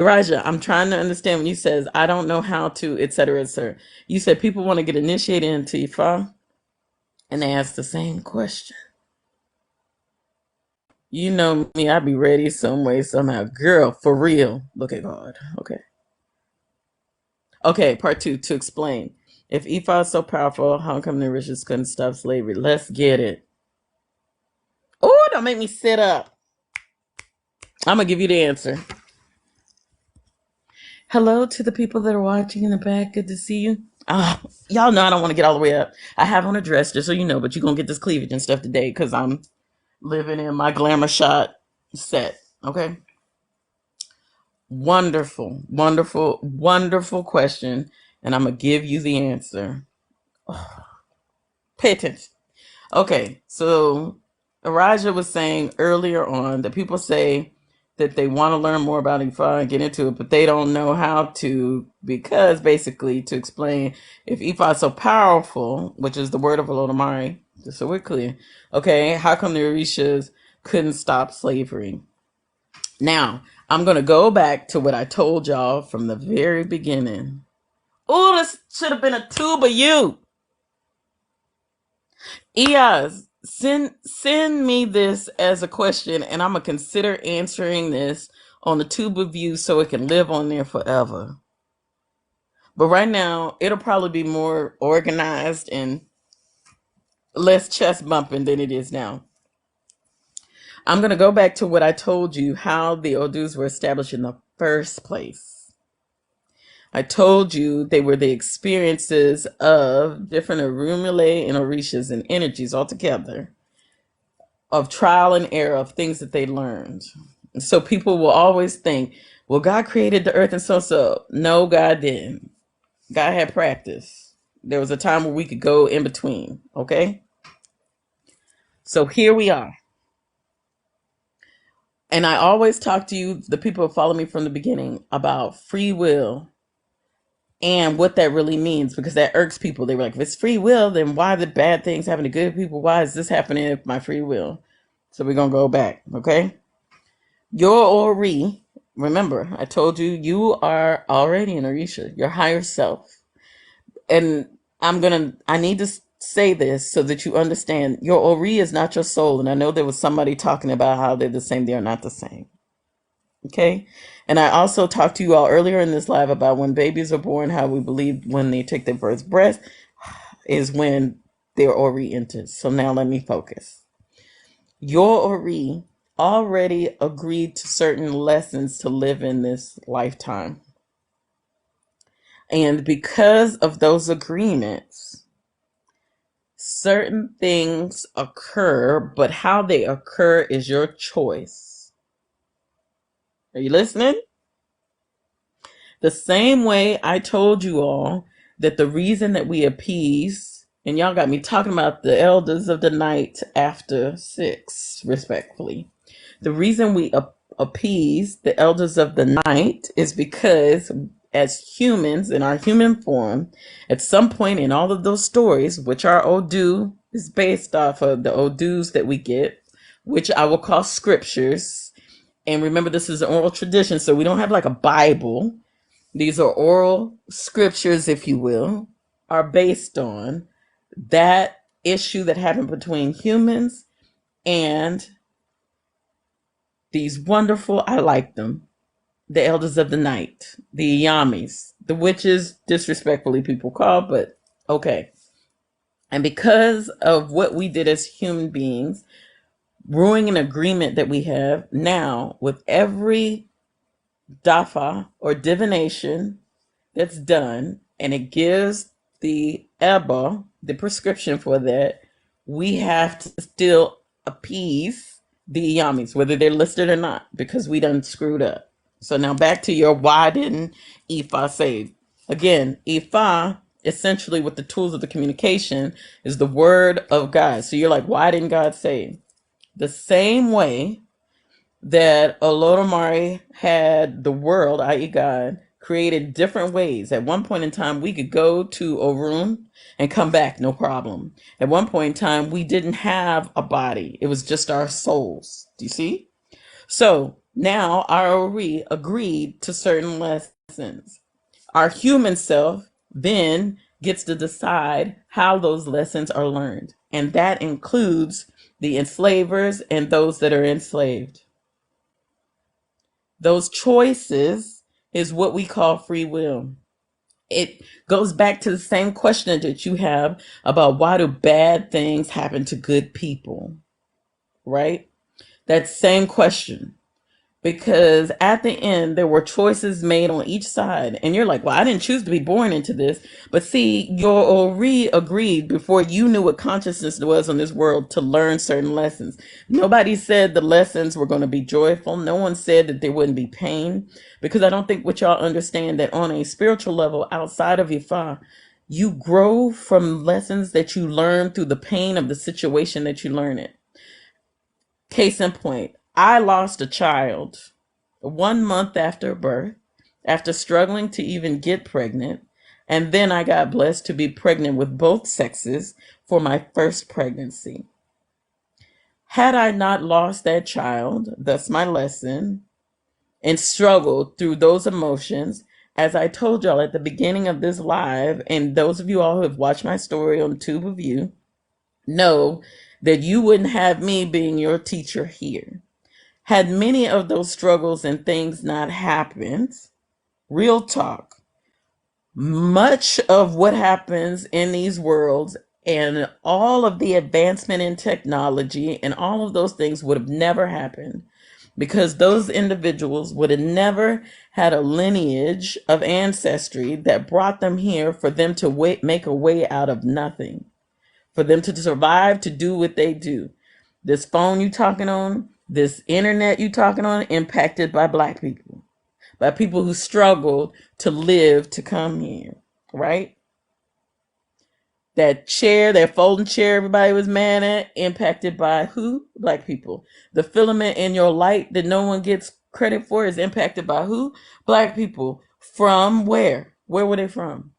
Raja, I'm trying to understand when you says I don't know how to, etc., etc. You said people want to get initiated into Ifa, and they ask the same question. You know me, I be ready some way, somehow. Girl, for real. Look at God. Okay. Okay, part two, to explain. If Ifa is so powerful, how come the riches couldn't stop slavery? Let's get it. Oh, don't make me sit up. I'm going to give you the answer. Hello to the people that are watching in the back. Good to see you. Y'all know I don't want to get all the way up. I have on a dress, just so you know, but you're going to get this cleavage and stuff today because I'm living in my glamour shot set. Okay. Wonderful, wonderful, wonderful question. And I'm going to give you the answer. Oh, pay attention. Okay. So Elijah was saying earlier on that people say that they want to learn more about Ifa and get into it, but they don't know how to, because basically, to explain, if Ifa is so powerful, which is the word of Olodumare, just so we're clear, okay, how come the Orishas couldn't stop slavery? Now, I'm going to go back to what I told y'all from the very beginning. Oh, this should have been a tube of you. Eos, send me this as a question, and I'm going to consider answering this on the tube of you so it can live on there forever. But right now, it'll probably be more organized and less chest bumping than it is now. I'm going to go back to what I told you, how the Odus were established in the first place. I told you they were the experiences of different Orumile and Orishas and energies altogether, of trial and error, of things that they learned. So people will always think, well, God created the earth and so. No, God didn't. God had practice. There was a time where we could go in between, okay? So here we are. And I always talk to you, the people who follow me from the beginning, about free will and what that really means, because that irks people. They were like, if it's free will, then why are the bad things happening to good people? Why is this happening if my free will? So we're going to go back, okay? Your Ori, remember, I told you, you are already an Orisha, your higher self. And I need to say this so that you understand, your Ori is not your soul. And I know there was somebody talking about how they're the same. They are not the same. Okay. And I also talked to you all earlier in this live about when babies are born, how we believe when they take their first breath is when their Ori enters. So now let me focus. Your Ori already agreed to certain lessons to live in this lifetime. And because of those agreements, certain things occur, but how they occur is your choice. Are you listening? The same way I told you all that the reason that we appease, and y'all got me talking about the elders of the night after 6, respectfully. The reason we appease the elders of the night is because as humans in our human form, at some point in all of those stories, which our Odu is based off of the Odus that we get, which I will call scriptures. And remember, this is an oral tradition, so we don't have like a Bible. These are oral scriptures, if you will, are based on that issue that happened between humans and these wonderful, I like them, the elders of the night, the Yamis, the witches, disrespectfully people call, but okay. And because of what we did as human beings, brewing an agreement that we have now with every dafa or divination that's done, and it gives the Eba, the prescription for that, we have to still appease the Yamis, whether they're listed or not, because we done screwed up. So now back to your why didn't Ifa save? Again, Ifa, essentially with the tools of the communication, is the word of God. So you're like, why didn't God save? The same way that Olodumare had the world, i.e. God, created different ways. At one point in time, we could go to Orun and come back, no problem. At one point in time, we didn't have a body. It was just our souls. Do you see? So Now our Ori agreed to certain lessons. Our human self then gets to decide how those lessons are learned. And that includes the enslavers and those that are enslaved. Those choices is what we call free will. It goes back to the same question that you have about why do bad things happen to good people, right? That same question. Because at the end, there were choices made on each side. And you're like, well, I didn't choose to be born into this. But see, your Ori agreed before you knew what consciousness was on this world to learn certain lessons. Nobody said the lessons were going to be joyful. No one said that there wouldn't be pain. Because I don't think what y'all understand that on a spiritual level outside of Ifa, you grow from lessons that you learn through the pain of the situation that you learn it. Case in point, I lost a child 1 month after birth, after struggling to even get pregnant. And then I got blessed to be pregnant with both sexes for my first pregnancy. Had I not lost that child, thus my lesson, and struggled through those emotions, as I told y'all at the beginning of this live, and those of you all who have watched my story on Tube of You, know that you wouldn't have me being your teacher here. Had many of those struggles and things not happened, real talk, much of what happens in these worlds and all of the advancement in technology and all of those things would have never happened because those individuals would have never had a lineage of ancestry that brought them here for them to make a way out of nothing, for them to survive, to do what they do. This phone you talking on, this internet you talking on, impacted by Black people, by people who struggled to live to come here, right? That chair, that folding chair everybody was mad at, impacted by who? Black people. The filament in your light that no one gets credit for is impacted by who? Black people. From where? Where were they from?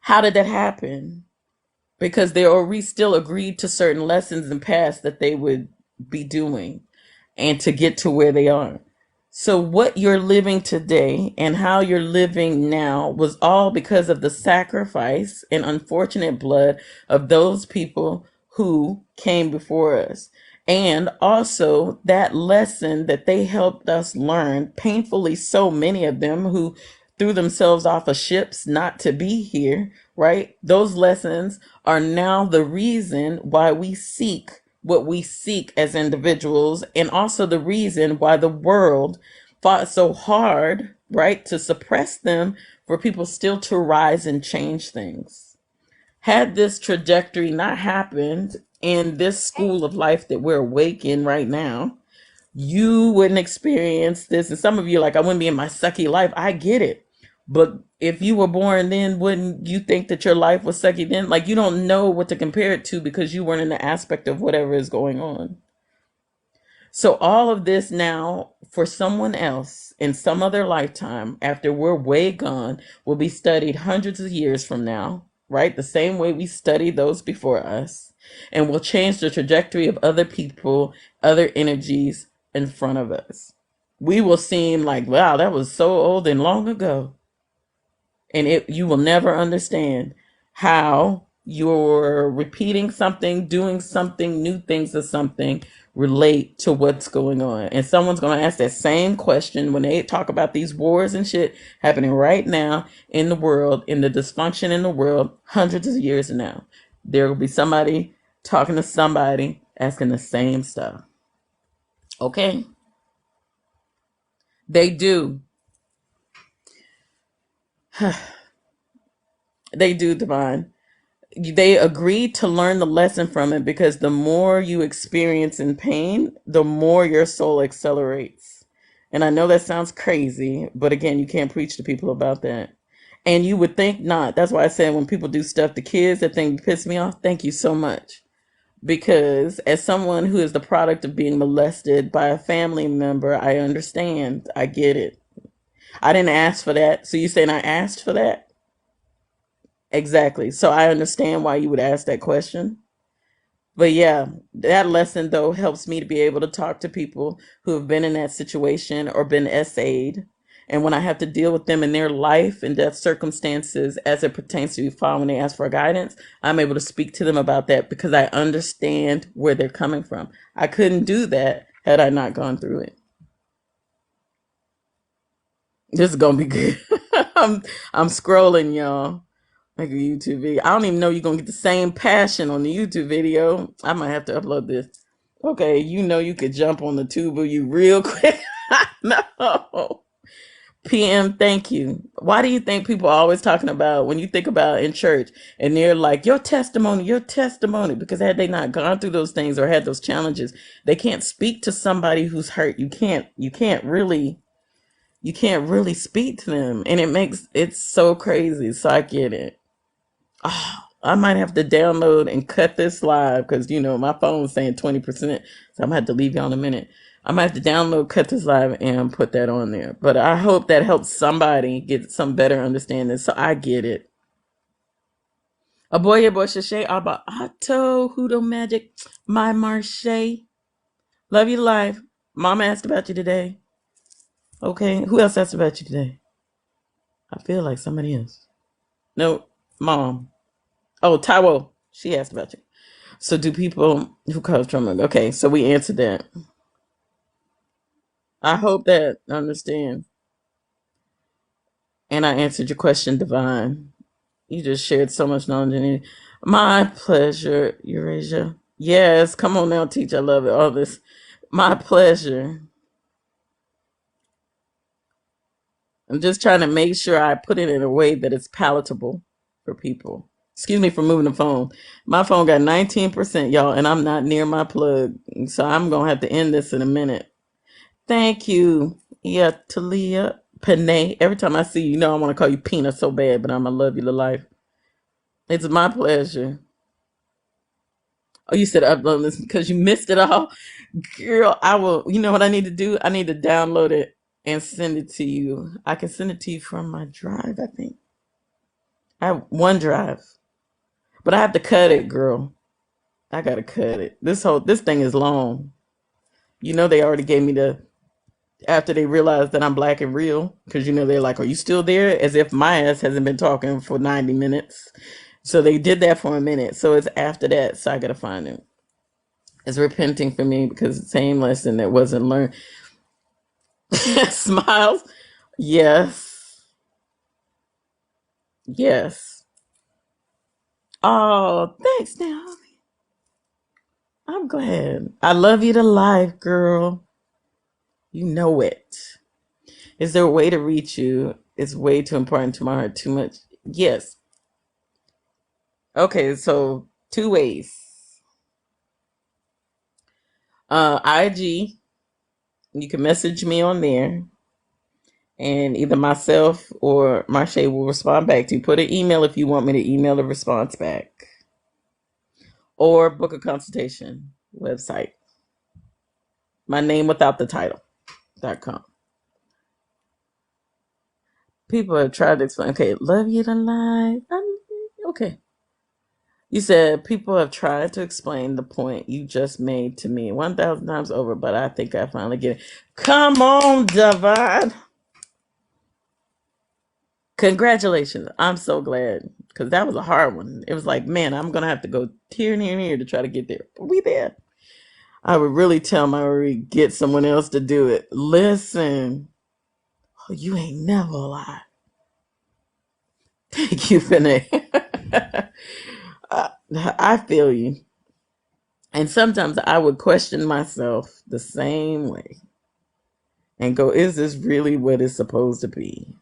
How did that happen? Because they already still agreed to certain lessons in past that they would be doing and to get to where they are. So what you're living today and how you're living now was all because of the sacrifice and unfortunate blood of those people who came before us. And also that lesson that they helped us learn, painfully so many of them who threw themselves off of ships not to be here, right? Those lessons are now the reason why we seek what we seek as individuals, and also the reason why the world fought so hard, right, to suppress them for people still to rise and change things. Had this trajectory not happened in this school of life that we're awake in right now, you wouldn't experience this. And some of you are like, I wouldn't be in my sucky life. I get it. But if you were born then, wouldn't you think that your life was sucky then? Like, you don't know what to compare it to because you weren't in the aspect of whatever is going on. So all of this now for someone else in some other lifetime after we're way gone will be studied hundreds of years from now, right? The same way we studied those before us, and will change the trajectory of other people, other energies in front of us. We will seem like, wow, that was so old and long ago. And you will never understand how you're repeating something, doing something, new things or something relate to what's going on. And someone's going to ask that same question when they talk about these wars and shit happening right now in the world, in the dysfunction in the world, hundreds of years now. There will be somebody talking to somebody asking the same stuff. Okay? They do. They do, Divine. They agreed to learn the lesson from it because the more you experience in pain, the more your soul accelerates. And I know that sounds crazy, but again, you can't preach to people about that. And you would think not. That's why I said when people do stuff to kids that think piss me off, thank you so much. Because as someone who is the product of being molested by a family member, I understand. I get it. I didn't ask for that. So you saying I asked for that? Exactly. So I understand why you would ask that question. But yeah, that lesson though helps me to be able to talk to people who have been in that situation or been essayed. And when I have to deal with them in their life and death circumstances as it pertains to fall when they ask for guidance, I'm able to speak to them about that because I understand where they're coming from. I couldn't do that had I not gone through it. This is gonna be good. I'm I'm scrolling, y'all. Like a YouTube video. I don't even know you're gonna get the same passion on the YouTube video. I might have to upload this. Okay, you know you could jump on the tube of you real quick. No. PM, thank you. Why do you think people are always talking about when you think about in church and they're like your testimony, because had they not gone through those things or had those challenges, they can't speak to somebody who's hurt. You can't really speak to them. And it's so crazy. So I get it. Oh, I might have to download and cut this live because my phone's saying 20%. So I'm gonna have to leave y'all in a minute. I might have to download, cut this live, and put that on there. But I hope that helps somebody get some better understanding. So I get it. A boy, shashay, aba auto, hudo magic, my marche. Love you live. Mama asked about you today. Okay, who else asked about you today? I feel like somebody else. No, mom. Oh, Taiwo. She asked about you. So do people who cause trauma? Okay, so we answered that. I hope that I understand. And I answered your question, Divine. You just shared so much knowledge in it. My pleasure, Eurasia. Yes, come on now, teach. I love it. All this. My pleasure. I'm just trying to make sure I put it in a way that it's palatable for people. Excuse me for moving the phone. My phone got 19%, y'all, and I'm not near my plug. So I'm going to have to end this in a minute. Thank you. Yeah, Talia Panay. Every time I see you, I want to call you Pina so bad, but I'm going to love you to life. It's my pleasure. Oh, you said upload this because you missed it all? Girl, I will. You know what I need to do? I need to download it and send it to you. I can send it to you from my drive, I think. I have OneDrive, but I have to cut it, girl. I got to cut it. This thing is long. They already gave me after they realized that I'm black and real, because they're like, are you still there? As if my ass hasn't been talking for 90 minutes. So they did that for a minute. So it's after that. So I got to find it. It's repenting for me because the same lesson that wasn't learned. Smiles. Yes. Yes. Oh, thanks now. I'm glad. I love you to life, girl. You know it. Is there a way to reach you? It's way too important to my heart. Too much. Yes. Okay, so two ways. IG, you can message me on there, and either myself or Marche will respond back to you. Put an email if you want me to email a response back, or book a consultation. Website, my name without the title.com. People have tried to explain. Okay, love you to life. Okay. You said people have tried to explain the point you just made to me 1,000 times over, but I think I finally get it. Come on, Divine. Congratulations. I'm so glad, because that was a hard one. It was like, man, I'm going to have to go here and here and here to try to get there. But we there. I would really tell Marie, get someone else to do it. Listen. Oh, you ain't never lied. Thank you, Finay. I feel you. And sometimes I would question myself the same way and go, is this really what it's supposed to be?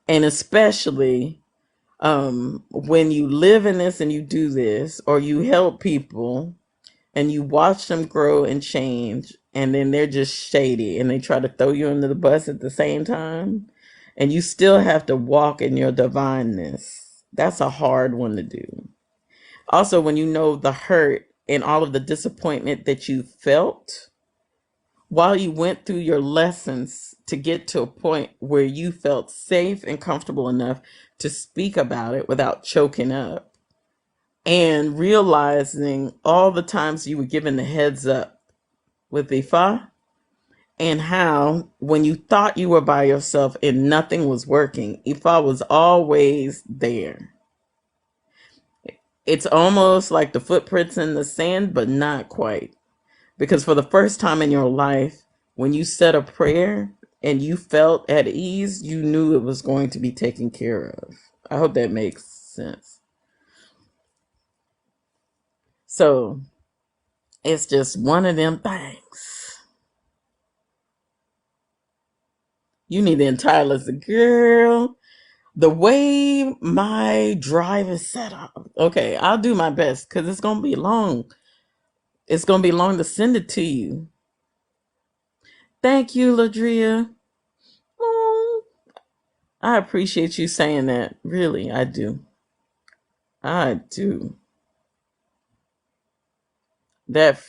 And especially when you live in this and you do this, or you help people and you watch them grow and change, and then they're just shady and they try to throw you under the bus at the same time, and you still have to walk in your divineness. That's a hard one to do. Also, when you know the hurt and all of the disappointment that you felt while you went through your lessons to get to a point where you felt safe and comfortable enough to speak about it without choking up. and realizing all the times you were given the heads up with Ifa, and how when you thought you were by yourself and nothing was working, Ifa was always there. It's almost like the footprints in the sand, but not quite. Because for the first time in your life, when you said a prayer and you felt at ease, you knew it was going to be taken care of. I hope that makes sense. So it's just one of them things. You need the entire list of girl. The way my drive is set up. Okay, I'll do my best because it's gonna be long. It's gonna be long to send it to you. Thank you, Ladria. Oh, I appreciate you saying that. Really, I do. I do. That